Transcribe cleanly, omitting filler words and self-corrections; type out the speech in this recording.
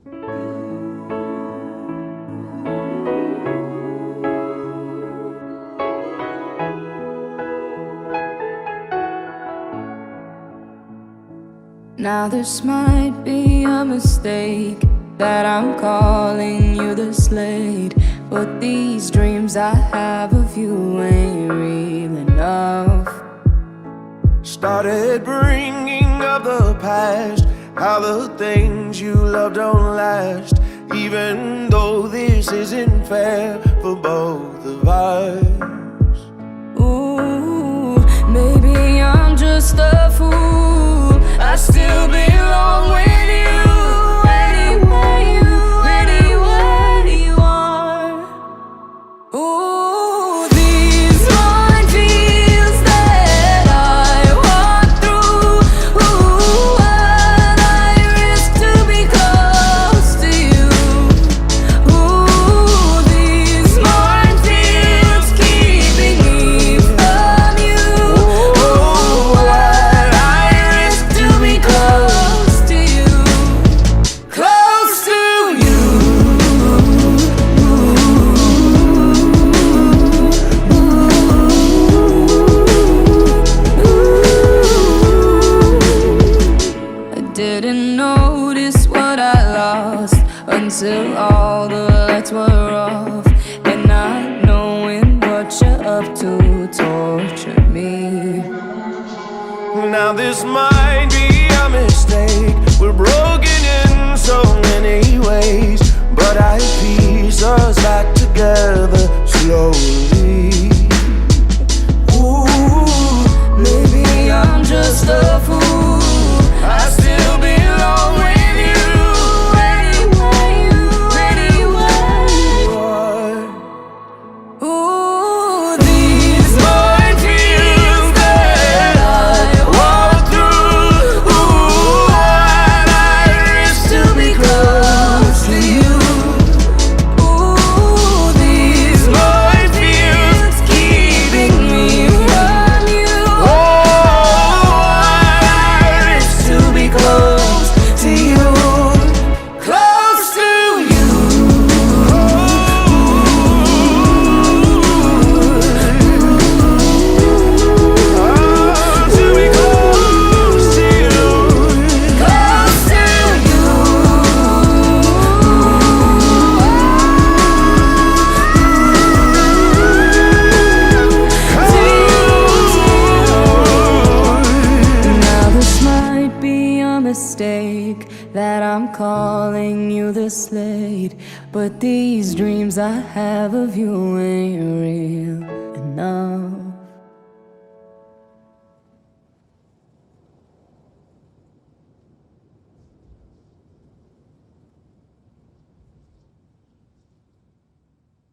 Now this might be a mistake, that I'm calling you the Slade, but these dreams I have of you ain't real enough. Started bringing up the past, how the things you love don't last, even though this isn't fair for both of us. Ooh, maybe I'm just a fool, I still belong with you. Anywhere you are. Ooh, these minefields that I walk through. Ooh, and I risk to be close to you. Ooh, these minefields keeping me from you. Ooh, and I risk to be close to you. Close to you. I didn't notice what I lost until all the lights were off, and not knowing what you're up to tortured me. Now this might be a mistake, we're broken in so many ways, but I piece us back together slowly. Ooh, Maybe I'm just a fool, I still belong with you. anywhere you Boy. Ooh, these minefields that I Walk through, ooh, and I risk to be close to you. Ooh, these minefields keeping me from you. Oh, and I risk To be close to you, close to you. to be close to you. Close to you. Now this might be a mistake, that I'm calling you the Slade, but these dreams I have of you ain't real enough.